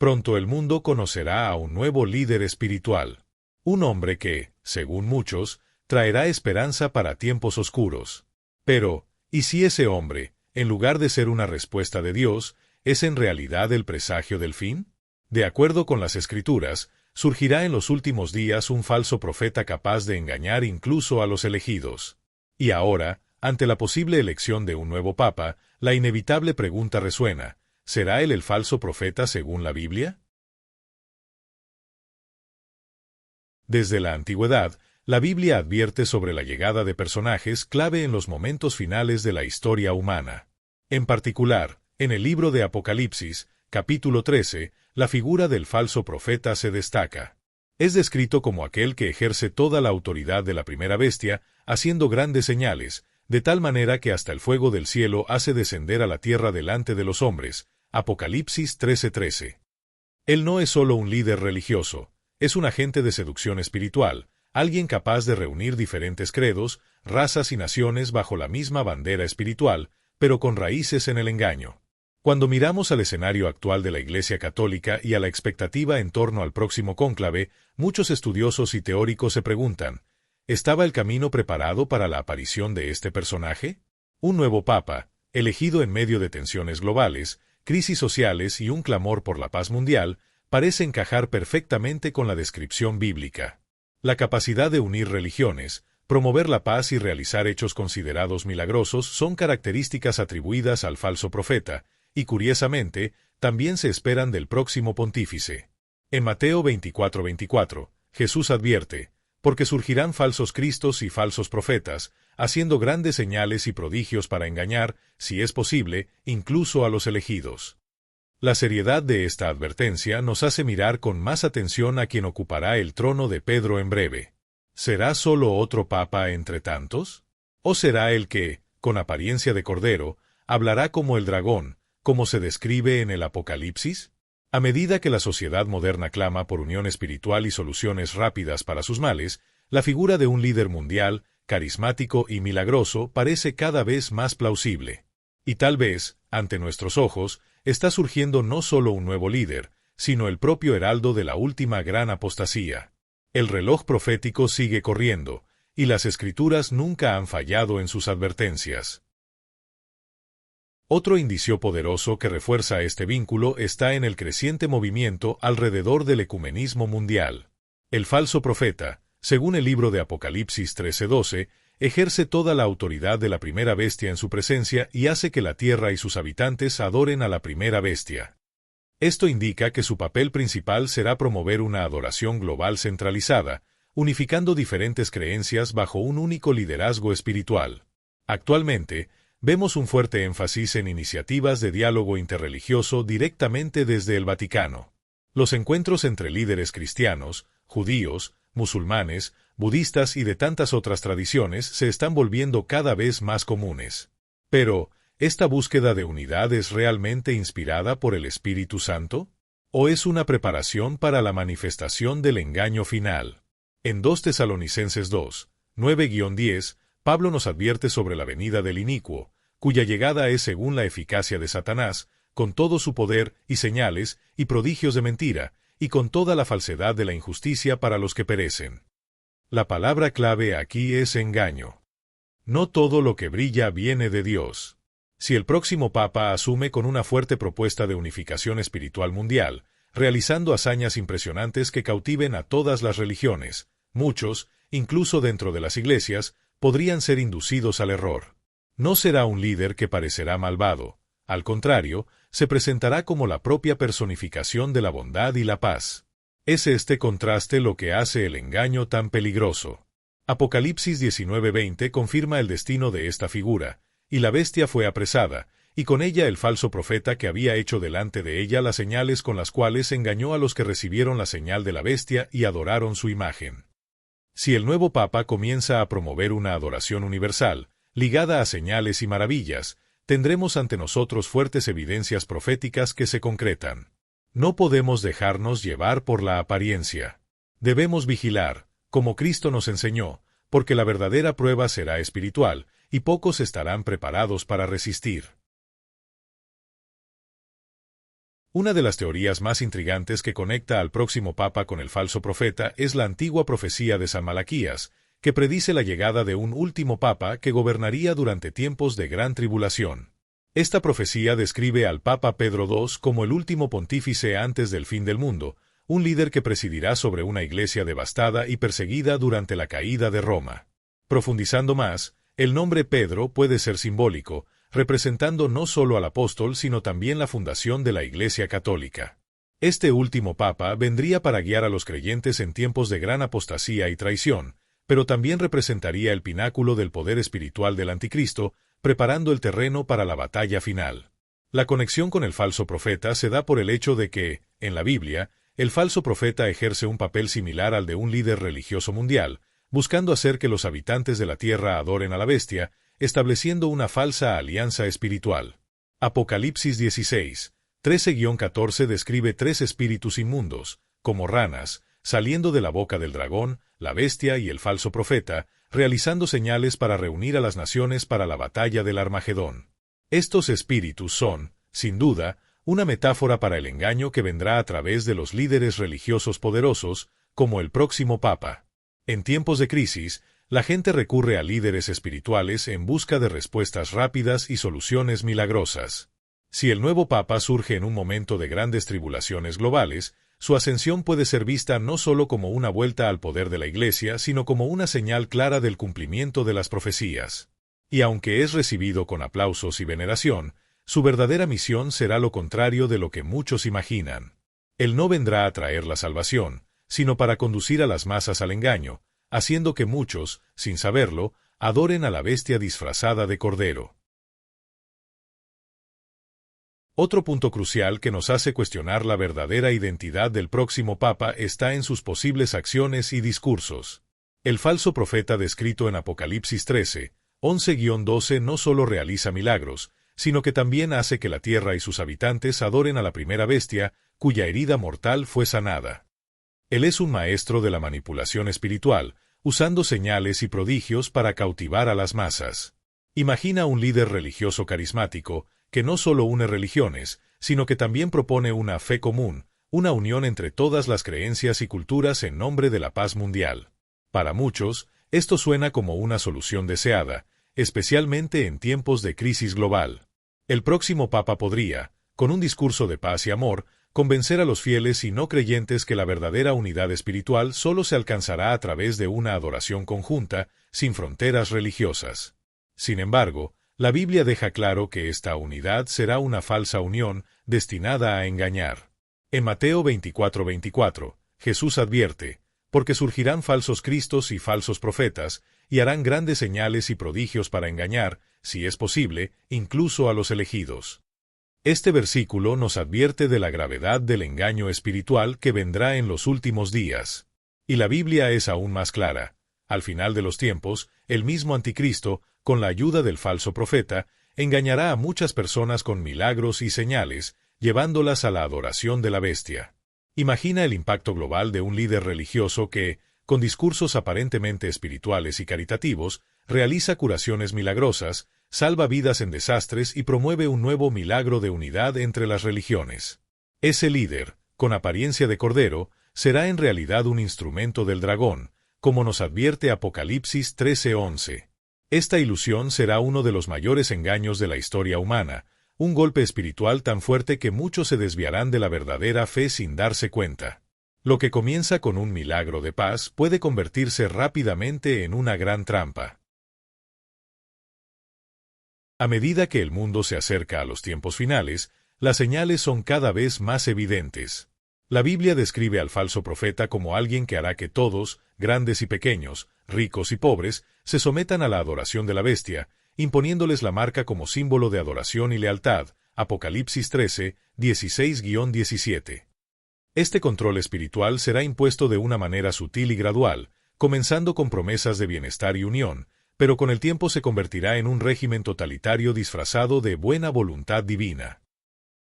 Pronto el mundo conocerá a un nuevo líder espiritual. Un hombre que, según muchos, traerá esperanza para tiempos oscuros. Pero, ¿y si ese hombre, en lugar de ser una respuesta de Dios, es en realidad el presagio del fin? De acuerdo con las Escrituras, surgirá en los últimos días un falso profeta capaz de engañar incluso a los elegidos. Y ahora, ante la posible elección de un nuevo papa, la inevitable pregunta resuena: ¿será él el falso profeta según la Biblia? Desde la antigüedad, la Biblia advierte sobre la llegada de personajes clave en los momentos finales de la historia humana. En particular, en el libro de Apocalipsis, capítulo 13, la figura del falso profeta se destaca. Es descrito como aquel que ejerce toda la autoridad de la primera bestia, haciendo grandes señales, de tal manera que hasta el fuego del cielo hace descender a la tierra delante de los hombres. Apocalipsis 13:13. Él no es solo un líder religioso, es un agente de seducción espiritual, alguien capaz de reunir diferentes credos, razas y naciones bajo la misma bandera espiritual, pero con raíces en el engaño. Cuando miramos al escenario actual de la Iglesia Católica y a la expectativa en torno al próximo cónclave, muchos estudiosos y teóricos se preguntan: ¿estaba el camino preparado para la aparición de este personaje? Un nuevo papa, elegido en medio de tensiones globales, crisis sociales y un clamor por la paz mundial, parece encajar perfectamente con la descripción bíblica. La capacidad de unir religiones, promover la paz y realizar hechos considerados milagrosos son características atribuidas al falso profeta, y curiosamente, también se esperan del próximo pontífice. En Mateo 24:24, Jesús advierte: porque surgirán falsos cristos y falsos profetas, haciendo grandes señales y prodigios para engañar, si es posible, incluso a los elegidos. La seriedad de esta advertencia nos hace mirar con más atención a quien ocupará el trono de Pedro en breve. ¿Será solo otro papa entre tantos? ¿O será el que, con apariencia de cordero, hablará como el dragón, como se describe en el Apocalipsis? A medida que la sociedad moderna clama por unión espiritual y soluciones rápidas para sus males, la figura de un líder mundial, carismático y milagroso parece cada vez más plausible. Y tal vez, ante nuestros ojos, está surgiendo no solo un nuevo líder, sino el propio heraldo de la última gran apostasía. El reloj profético sigue corriendo, y las Escrituras nunca han fallado en sus advertencias. Otro indicio poderoso que refuerza este vínculo está en el creciente movimiento alrededor del ecumenismo mundial. El falso profeta, según el libro de Apocalipsis 13:12, ejerce toda la autoridad de la primera bestia en su presencia y hace que la tierra y sus habitantes adoren a la primera bestia. Esto indica que su papel principal será promover una adoración global centralizada, unificando diferentes creencias bajo un único liderazgo espiritual. Actualmente, vemos un fuerte énfasis en iniciativas de diálogo interreligioso directamente desde el Vaticano. Los encuentros entre líderes cristianos, judíos, musulmanes, budistas y de tantas otras tradiciones se están volviendo cada vez más comunes. Pero, ¿esta búsqueda de unidad es realmente inspirada por el Espíritu Santo? ¿O es una preparación para la manifestación del engaño final? En 2 Tesalonicenses 2, 9-10, Pablo nos advierte sobre la venida del inicuo, cuya llegada es según la eficacia de Satanás, con todo su poder y señales y prodigios de mentira, y con toda la falsedad de la injusticia para los que perecen. La palabra clave aquí es engaño. No todo lo que brilla viene de Dios. Si el próximo Papa asume con una fuerte propuesta de unificación espiritual mundial, realizando hazañas impresionantes que cautiven a todas las religiones, muchos, incluso dentro de las iglesias, podrían ser inducidos al error. No será un líder que parecerá malvado, al contrario, se presentará como la propia personificación de la bondad y la paz. Es este contraste lo que hace el engaño tan peligroso. Apocalipsis 19:20 confirma el destino de esta figura, y la bestia fue apresada, y con ella el falso profeta que había hecho delante de ella las señales con las cuales engañó a los que recibieron la señal de la bestia y adoraron su imagen. Si el nuevo Papa comienza a promover una adoración universal, ligada a señales y maravillas, tendremos ante nosotros fuertes evidencias proféticas que se concretan. No podemos dejarnos llevar por la apariencia. Debemos vigilar, como Cristo nos enseñó, porque la verdadera prueba será espiritual, y pocos estarán preparados para resistir. Una de las teorías más intrigantes que conecta al próximo papa con el falso profeta es la antigua profecía de San Malaquías, que predice la llegada de un último papa que gobernaría durante tiempos de gran tribulación. Esta profecía describe al Papa Pedro II como el último pontífice antes del fin del mundo, un líder que presidirá sobre una iglesia devastada y perseguida durante la caída de Roma. Profundizando más, el nombre Pedro puede ser simbólico, representando no solo al apóstol sino también la fundación de la Iglesia Católica. Este último papa vendría para guiar a los creyentes en tiempos de gran apostasía y traición, pero también representaría el pináculo del poder espiritual del anticristo, preparando el terreno para la batalla final. La conexión con el falso profeta se da por el hecho de que, en la Biblia, el falso profeta ejerce un papel similar al de un líder religioso mundial, buscando hacer que los habitantes de la tierra adoren a la bestia, estableciendo una falsa alianza espiritual. Apocalipsis 16, 13-14 describe 3 espíritus inmundos, como ranas, saliendo de la boca del dragón, la bestia y el falso profeta, realizando señales para reunir a las naciones para la batalla del Armagedón. Estos espíritus son, sin duda, una metáfora para el engaño que vendrá a través de los líderes religiosos poderosos, como el próximo papa. En tiempos de crisis, la gente recurre a líderes espirituales en busca de respuestas rápidas y soluciones milagrosas. Si el nuevo papa surge en un momento de grandes tribulaciones globales, su ascensión puede ser vista no solo como una vuelta al poder de la Iglesia, sino como una señal clara del cumplimiento de las profecías. Y aunque es recibido con aplausos y veneración, su verdadera misión será lo contrario de lo que muchos imaginan. Él no vendrá a traer la salvación, sino para conducir a las masas al engaño, haciendo que muchos, sin saberlo, adoren a la bestia disfrazada de cordero. Otro punto crucial que nos hace cuestionar la verdadera identidad del próximo papa está en sus posibles acciones y discursos. El falso profeta descrito en Apocalipsis 13, 11-12 no solo realiza milagros, sino que también hace que la tierra y sus habitantes adoren a la primera bestia, cuya herida mortal fue sanada. Él es un maestro de la manipulación espiritual, usando señales y prodigios para cautivar a las masas. Imagina un líder religioso carismático, que no solo une religiones, sino que también propone una fe común, una unión entre todas las creencias y culturas en nombre de la paz mundial. Para muchos, esto suena como una solución deseada, especialmente en tiempos de crisis global. El próximo papa podría, con un discurso de paz y amor, convencer a los fieles y no creyentes que la verdadera unidad espiritual solo se alcanzará a través de una adoración conjunta, sin fronteras religiosas. Sin embargo, la Biblia deja claro que esta unidad será una falsa unión, destinada a engañar. En Mateo 24:24, Jesús advierte, porque surgirán falsos cristos y falsos profetas, y harán grandes señales y prodigios para engañar, si es posible, incluso a los elegidos. Este versículo nos advierte de la gravedad del engaño espiritual que vendrá en los últimos días. Y la Biblia es aún más clara. Al final de los tiempos, el mismo anticristo, con la ayuda del falso profeta, engañará a muchas personas con milagros y señales, llevándolas a la adoración de la bestia. Imagina el impacto global de un líder religioso que, con discursos aparentemente espirituales y caritativos, realiza curaciones milagrosas, salva vidas en desastres y promueve un nuevo milagro de unidad entre las religiones. Ese líder, con apariencia de cordero, será en realidad un instrumento del dragón, como nos advierte Apocalipsis 13:11. Esta ilusión será uno de los mayores engaños de la historia humana, un golpe espiritual tan fuerte que muchos se desviarán de la verdadera fe sin darse cuenta. Lo que comienza con un milagro de paz puede convertirse rápidamente en una gran trampa. A medida que el mundo se acerca a los tiempos finales, las señales son cada vez más evidentes. La Biblia describe al falso profeta como alguien que hará que todos, grandes y pequeños, ricos y pobres, se sometan a la adoración de la bestia, imponiéndoles la marca como símbolo de adoración y lealtad, Apocalipsis 13, 16-17. Este control espiritual será impuesto de una manera sutil y gradual, comenzando con promesas de bienestar y unión, pero con el tiempo se convertirá en un régimen totalitario disfrazado de buena voluntad divina.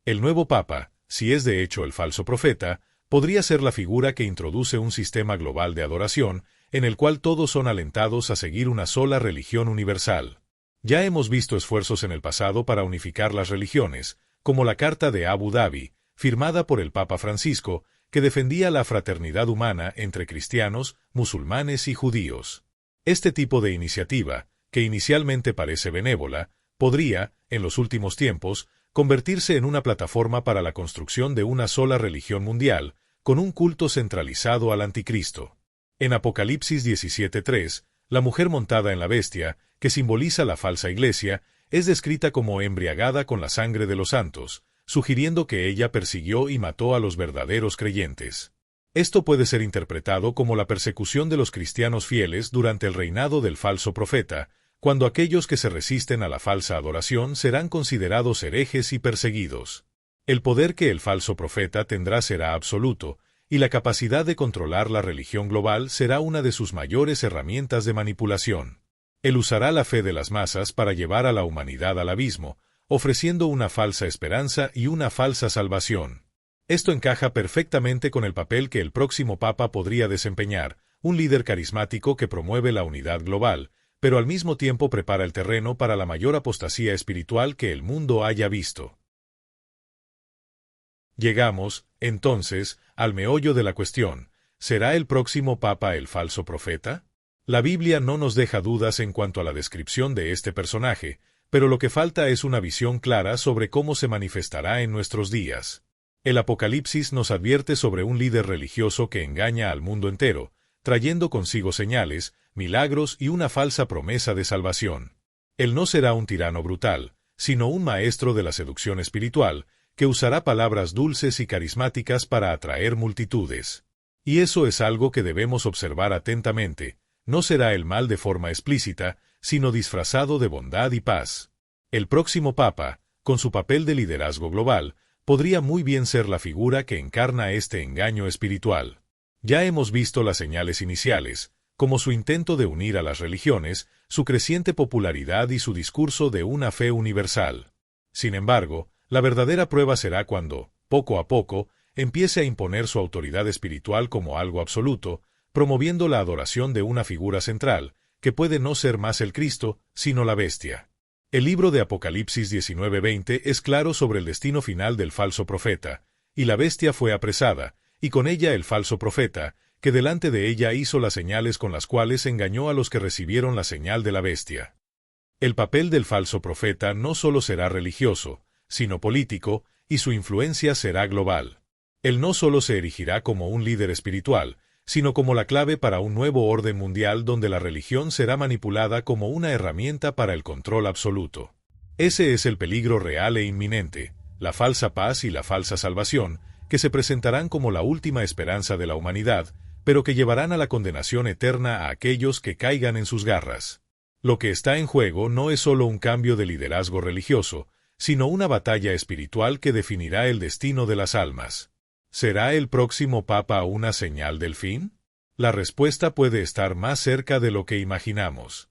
El nuevo papa, si es de hecho el falso profeta, podría ser la figura que introduce un sistema global de adoración, en el cual todos son alentados a seguir una sola religión universal. Ya hemos visto esfuerzos en el pasado para unificar las religiones, como la Carta de Abu Dhabi, firmada por el Papa Francisco, que defendía la fraternidad humana entre cristianos, musulmanes y judíos. Este tipo de iniciativa, que inicialmente parece benévola, podría, en los últimos tiempos, convertirse en una plataforma para la construcción de una sola religión mundial, con un culto centralizado al anticristo. En Apocalipsis 17:3, la mujer montada en la bestia, que simboliza la falsa iglesia, es descrita como embriagada con la sangre de los santos, sugiriendo que ella persiguió y mató a los verdaderos creyentes. Esto puede ser interpretado como la persecución de los cristianos fieles durante el reinado del falso profeta, cuando aquellos que se resisten a la falsa adoración serán considerados herejes y perseguidos. El poder que el falso profeta tendrá será absoluto, y la capacidad de controlar la religión global será una de sus mayores herramientas de manipulación. Él usará la fe de las masas para llevar a la humanidad al abismo, ofreciendo una falsa esperanza y una falsa salvación. Esto encaja perfectamente con el papel que el próximo Papa podría desempeñar, un líder carismático que promueve la unidad global, pero al mismo tiempo prepara el terreno para la mayor apostasía espiritual que el mundo haya visto. Llegamos, entonces, al meollo de la cuestión. ¿Será el próximo Papa el falso profeta? La Biblia no nos deja dudas en cuanto a la descripción de este personaje, pero lo que falta es una visión clara sobre cómo se manifestará en nuestros días. El Apocalipsis nos advierte sobre un líder religioso que engaña al mundo entero, trayendo consigo señales, milagros y una falsa promesa de salvación. Él no será un tirano brutal, sino un maestro de la seducción espiritual, que usará palabras dulces y carismáticas para atraer multitudes. Y eso es algo que debemos observar atentamente. No será el mal de forma explícita, sino disfrazado de bondad y paz. El próximo Papa, con su papel de liderazgo global, podría muy bien ser la figura que encarna este engaño espiritual. Ya hemos visto las señales iniciales, como su intento de unir a las religiones, su creciente popularidad y su discurso de una fe universal. Sin embargo, la verdadera prueba será cuando, poco a poco, empiece a imponer su autoridad espiritual como algo absoluto, promoviendo la adoración de una figura central, que puede no ser más el Cristo, sino la bestia. El libro de Apocalipsis 19:20 es claro sobre el destino final del falso profeta, y la bestia fue apresada, y con ella el falso profeta, que delante de ella hizo las señales con las cuales engañó a los que recibieron la señal de la bestia. El papel del falso profeta no solo será religioso, sino político, y su influencia será global. Él no solo se erigirá como un líder espiritual, sino como la clave para un nuevo orden mundial donde la religión será manipulada como una herramienta para el control absoluto. Ese es el peligro real e inminente, la falsa paz y la falsa salvación, que se presentarán como la última esperanza de la humanidad, pero que llevarán a la condenación eterna a aquellos que caigan en sus garras. Lo que está en juego no es solo un cambio de liderazgo religioso, sino una batalla espiritual que definirá el destino de las almas. ¿Será el próximo Papa una señal del fin? La respuesta puede estar más cerca de lo que imaginamos.